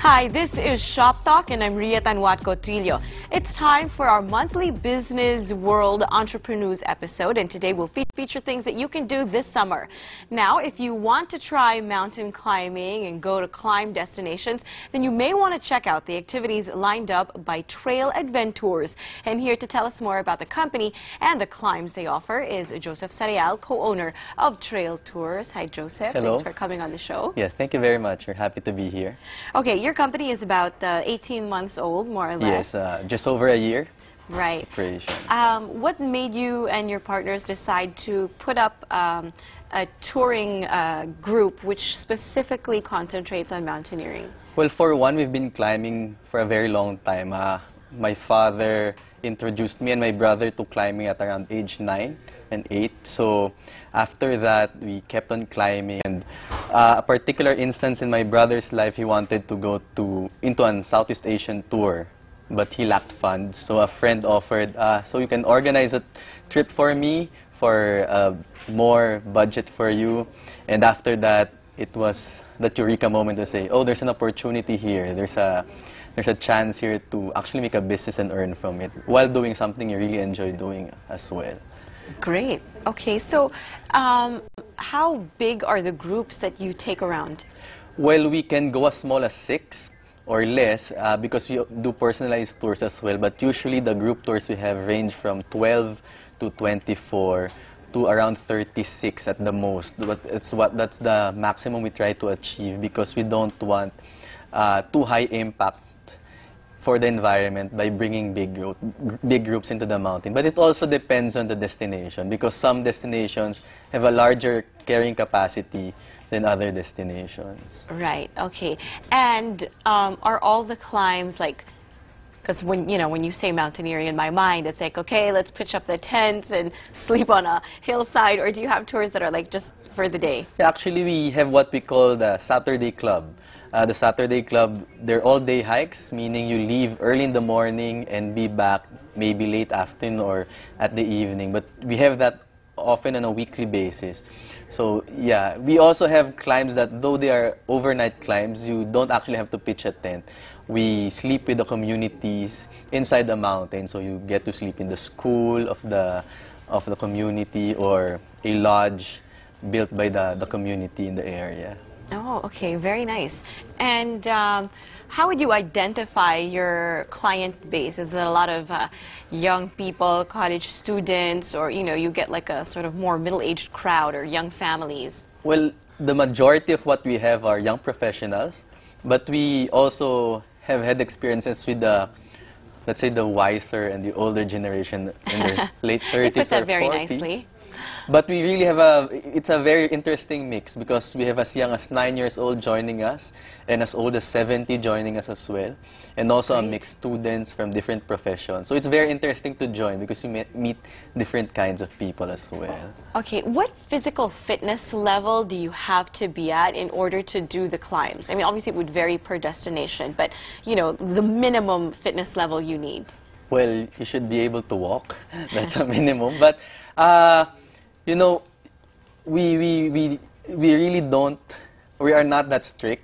Hi, this is Shoptalk and I'm Ria Tanwatco Trillo. It's time for our monthly Business World Entrepreneurs episode, and today we'll feature things that you can do this summer. Now, if you want to try mountain climbing and go to climb destinations, then you may want to check out the activities lined up by Trail Adventours. And here to tell us more about the company and the climbs they offer is Joseph Sarial, co-owner of Trail Tours. Hi, Joseph. Hello. Thanks for coming on the show. Yeah, thank you very much. We're happy to be here. Okay, your company is about 18 months old, more or less. Yes, just over a year. Right. Operation. What made you and your partners decide to put up a touring group which specifically concentrates on mountaineering? Well, for one, we've been climbing for a very long time. My father introduced me and my brother to climbing at around age 9 and 8. So after that, we kept on climbing. And a particular instance in my brother's life, he wanted to go into a Southeast Asian tour, but he lacked funds. So a friend offered, so you can organize a trip for me for more budget for you. And after that, it was that eureka moment to say, oh, there's an opportunity here. There's a chance here to actually make a business and earn from it while doing something you really enjoy doing as well. Great. Okay, so how big are the groups that you take around? Well, we can go as small as 6 or less because we do personalized tours as well. But usually the group tours we have range from 12 to 24 to around 36 at the most. But that's the maximum we try to achieve because we don't want too high impact for the environment by bringing big groups into the mountain. But it also depends on the destination because some destinations have a larger carrying capacity than other destinations. Right. Okay. And are all the climbs like? Because when you say mountaineering, in my mind, it's like, okay, let's pitch up the tents and sleep on a hillside. Or do you have tours that are like just for the day? Yeah, actually, we have what we call the Saturday Club. The Saturday Club, they're all-day hikes, meaning you leave early in the morning and be back maybe late afternoon or at the evening. But we have that often on a weekly basis. So yeah, we also have climbs that though they are overnight climbs, you don't actually have to pitch a tent. We sleep with the communities inside the mountain, so you get to sleep in the school of the community or a lodge built by the community in the area. Oh, okay, very nice. And how would you identify your client base? Is it a lot of young people, college students, or you get like a sort of more middle-aged crowd or young families? Well, the majority of what we have are young professionals, but we also have had experiences with let's say the wiser and the older generation in their late 30s or 40s. You put that very nicely. But we really have it's a very interesting mix because we have as young as 9 years old joining us and as old as 70 joining us as well. And also a mixed students from different professions. So it's very interesting to join because you meet different kinds of people as well. Okay, what physical fitness level do you have to be at in order to do the climbs? I mean, obviously it would vary per destination, but the minimum fitness level you need. Well, you should be able to walk. That's a minimum. But we really don't, we are not that strict,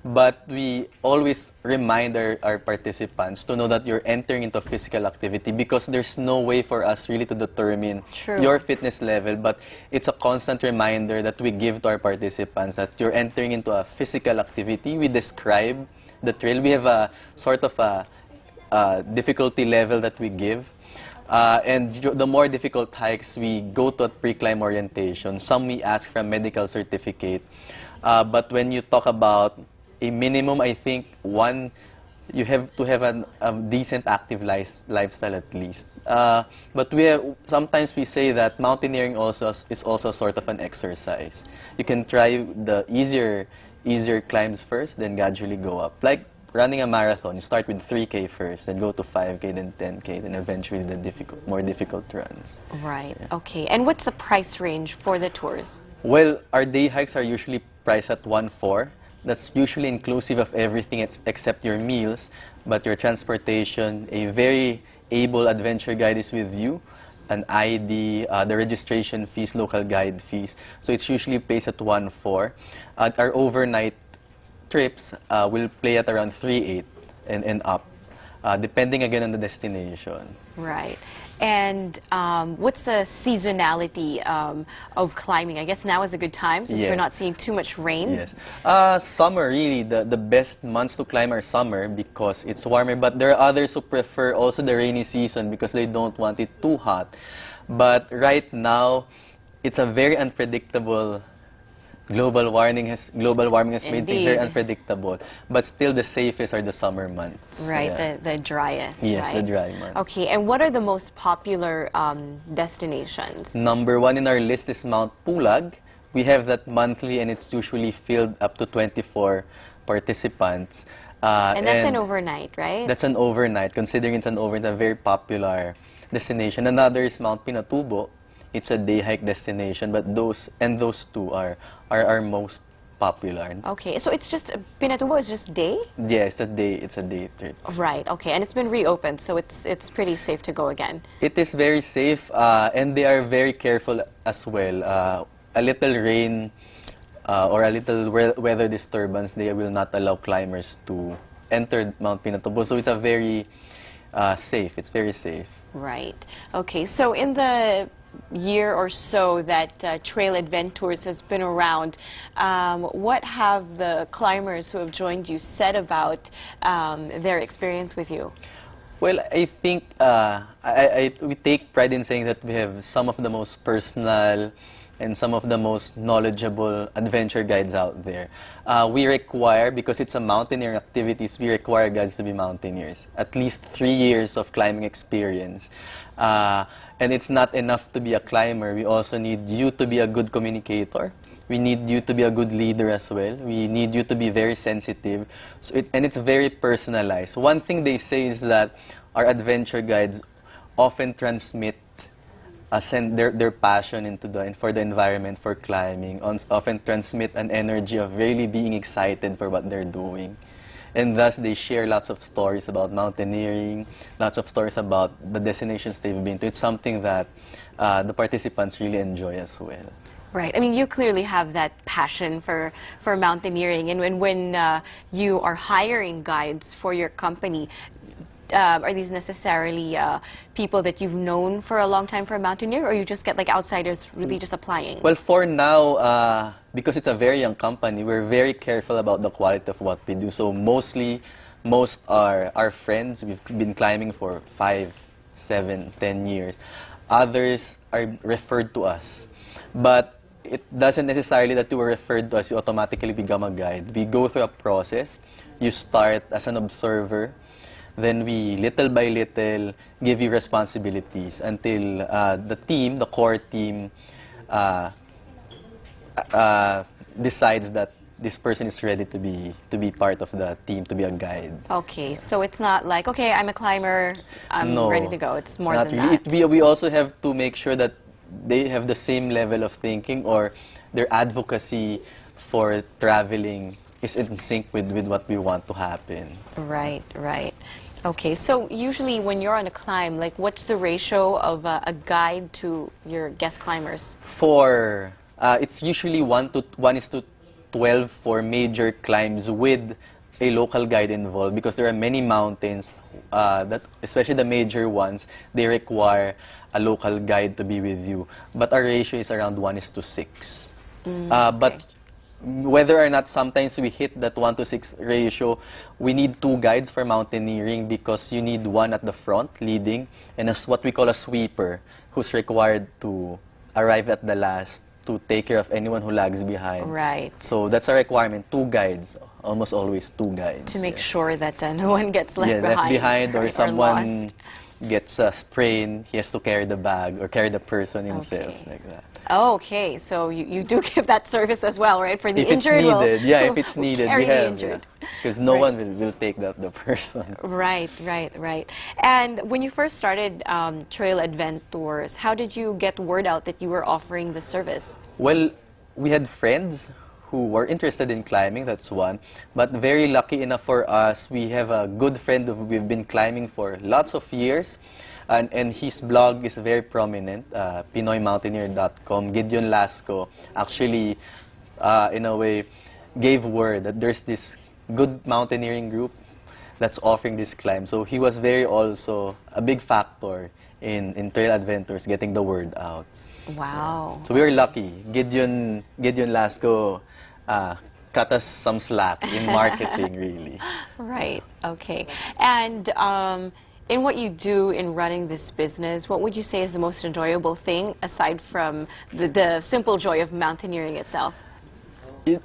but we always remind our participants to know that you're entering into physical activity because there's no way for us really to determine your fitness level, but it's a constant reminder that we give to our participants that you're entering into a physical activity. We describe the trail. We have a sort of a difficulty level that we give. And the more difficult hikes, we go to a pre-climb orientation. Some we ask for a medical certificate. But when you talk about a minimum, I think you have to have a decent active lifestyle at least. But sometimes we say that mountaineering is also sort of an exercise. You can try the easier climbs first, then gradually go up. Like running a marathon, you start with 3K first, then go to 5K, then 10K, then eventually the more difficult runs. Right, yeah. Okay. And what's the price range for the tours? Well, our day hikes are usually priced at 1.4. That's usually inclusive of everything except your meals, but your transportation, a very able adventure guide is with you, an ID, the registration fees, local guide fees. So it's usually placed at 1.4. Our overnight trips will play at around 3.8 and up, depending again on the destination. Right. And what's the seasonality of climbing? I guess now is a good time since we're Yes. not seeing too much rain. Yes. Summer, really, the best months to climb are summer because it's warmer. But there are others who prefer also the rainy season because they don't want it too hot. But right now, it's a very unpredictable. Global warming has made things very Indeed. unpredictable. But still, the safest are the summer months. Right, Yeah. the driest, Yes, right? the dry months. Okay, and what are the most popular destinations? Number one in our list is Mount Pulag. We have that monthly, and it's usually filled up to 24 participants. And that's an overnight, right? That's an overnight. Considering it's an overnight, a very popular destination. Another is Mount Pinatubo. It's a day hike destination, but those two are our most popular. Okay, so it's just, Pinatubo is just day? Yeah, it's a day trip. Right, okay, and it's been reopened, so it's pretty safe to go again. It is very safe, and they are very careful as well. A little rain or a little weather disturbance, they will not allow climbers to enter Mount Pinatubo. So it's a very safe. It's very safe. Right. Okay, so in the year or so that Trail Adventours has been around, what have the climbers who have joined you said about their experience with you? Well, I think we take pride in saying that we have some of the most personal and some of the most knowledgeable adventure guides out there. We require, because it's a mountaineering activities, we require guides to be mountaineers. At least 3 years of climbing experience. And it's not enough to be a climber. We also need you to be a good communicator. We need you to be a good leader as well. We need you to be very sensitive. And it's very personalized. One thing they say is that our adventure guides often transmit their passion for the environment, for climbing, often transmit an energy of really being excited for what they're doing. And thus, they share lots of stories about mountaineering, lots of stories about the destinations they've been to. It's something that the participants really enjoy as well. Right. I mean, you clearly have that passion for mountaineering. And when you are hiring guides for your company, are these necessarily people that you've known for a long time for a mountaineer, or you just get like outsiders really just applying? Well, for now, because it's a very young company, we're very careful about the quality of what we do. So most are our friends. We've been climbing for 5, 7, 10 years. Others are referred to us. But it doesn't necessarily that you were referred to us, you automatically become a guide. We go through a process. You start as an observer. Then we, little by little, give you responsibilities until the core team, decides that this person is ready to be part of the team, to be a guide. Okay, so it's not like, okay, I'm a climber, I'm ready to go. It's more than really. that. We also have to make sure that they have the same level of thinking, or their advocacy for traveling is in sync with what we want to happen. Right, right. Okay, so usually when you're on a climb, like what's the ratio of a guide to your guest climbers? It's usually 1:12 for major climbs with a local guide involved, because there are many mountains that, especially the major ones, they require a local guide to be with you. But our ratio is around 1:6. But whether or not sometimes we hit that 1:6 ratio, we need 2 guides for mountaineering, because you need one at the front leading, and as what we call a sweeper, who's required to arrive at the last to take care of anyone who lags behind. Right. So that's a requirement, 2 guides, almost always 2 guides. To make sure that no one gets left left behind, or right, someone lost. gets a sprain, he has to carry the bag or carry the person himself, Okay. like that. Oh, okay, so you do give that service as well, right? For the If it's injured, needed, if it's we'll needed, carry we the have, injured. because no Right. one will take the person. Right, right, right. And when you first started Trail Adventours, how did you get word out that you were offering the service? Well, we had friends who were interested in climbing, that's one. But very lucky enough for us, we have a good friend who we've been climbing for lots of years. And his blog is very prominent, PinoyMountaineer.com. Gideon Lasco actually, in a way, gave word that there's this good mountaineering group that's offering this climb. So he was very also a big factor in Trail Adventures getting the word out. Wow. So we were lucky. Gideon Lasco cut us some slack in marketing, really. Right. Okay. And in what you do in running this business, what would you say is the most enjoyable thing aside from the simple joy of mountaineering itself?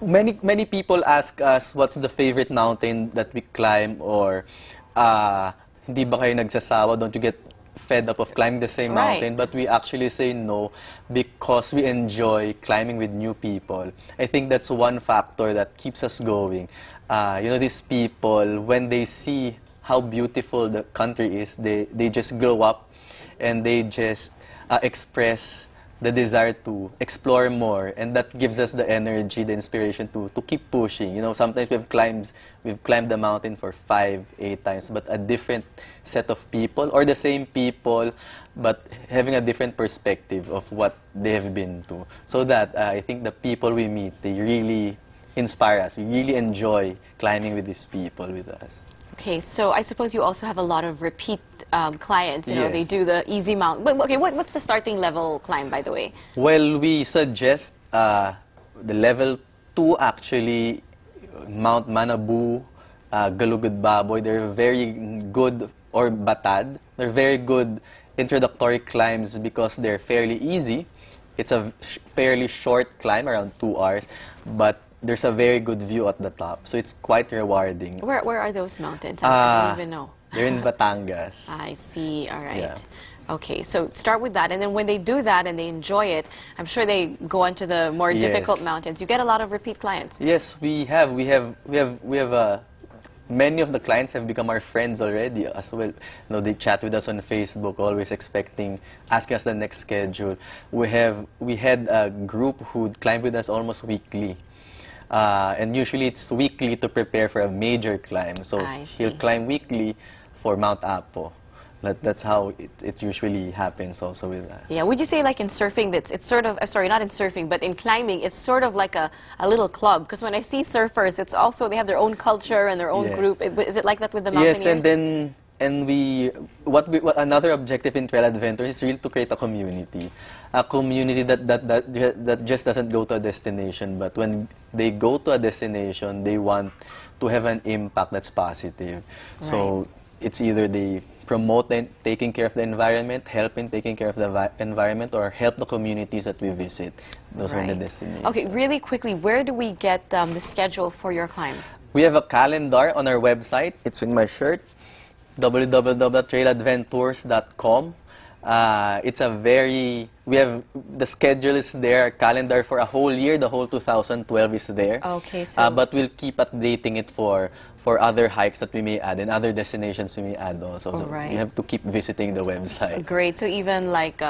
Many people ask us what's the favorite mountain that we climb, or hindi ba kayo nagsasawa? Don't you get fed up of climbing the same mountain? But we actually say no, because we enjoy climbing with new people. I think that's one factor that keeps us going. You know, these people, when they see how beautiful the country is, they just grow up and they just express the desire to explore more, and that gives us the energy, the inspiration to keep pushing. You know, sometimes we've climbed the mountain for 5, 8 times, but a different set of people, or the same people, but having a different perspective of what they have been to. So that I think the people we meet, they really inspire us. We really enjoy climbing with these people with us. Okay, so I suppose you also have a lot of repeat clients. You know, they Yes. do the easy mount. But okay, what's the starting level climb, by the way? Well, we suggest the level 2 actually, Mount Manabu, Galugad Baboy. They're very good, or Batad. They're very good introductory climbs because they're fairly easy. It's a fairly short climb, around 2 hours, but there's a very good view at the top, so it's quite rewarding. Where are those mountains? I don't even know. They're in Batangas. I see. All right. Yeah. Okay, so start with that, and then when they do that and they enjoy it, I'm sure they go on to the more difficult Yes. mountains. You get a lot of repeat clients. Yes, we have many of the clients have become our friends already as well. You know, they chat with us on Facebook, always asking us the next schedule. We had a group who climbed with us almost weekly. And usually it's weekly to prepare for a major climb. So he'll climb weekly for Mount Apo. That's how it usually happens also with us. Yeah, would you say like in surfing, it's sort of, sorry, not in surfing, but in climbing, it's sort of like a little club? Because when I see surfers, it's also, they have their own culture and their own Yes. group. Is it like that with the mountaineers? Yes, and what another objective in Trail Adventures is really to create a community that just doesn't go to a destination, but when they go to a destination, they want to have an impact that's positive. Right. So it's either they promote taking care of the environment, help in taking care of the environment, or help the communities that we visit. Those are the destinations. Okay, really quickly, where do we get the schedule for your climbs? We have a calendar on our website. It's in my shirt, www.trailadventures.com. The schedule is there, calendar for a whole year, the whole 2012 is there. Okay, so but we'll keep updating it for other hikes that we may add and other destinations we may add also. So you have to keep visiting the website. Great. So even like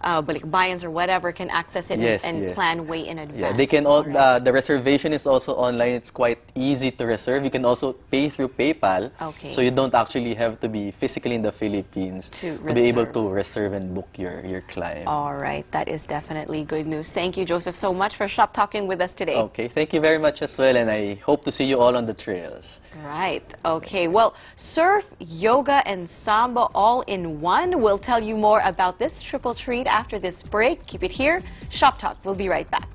balikbayans or whatever can access it and plan way in advance. Yeah, they can the reservation is also online. It's quite easy to reserve. You can also pay through PayPal. Okay. So you don't actually have to be physically in the Philippines to be able to reserve and book your climb. All right. That is definitely good news. Thank you, Joseph, so much for shop talking with us today. Okay. Thank you very much as well, and I hope to see you all on the trails. Right. Okay. Well, surf, yoga, and samba all in one. We'll tell you more about this triple treat after this break. Keep it here. Shop Talk. We'll be right back.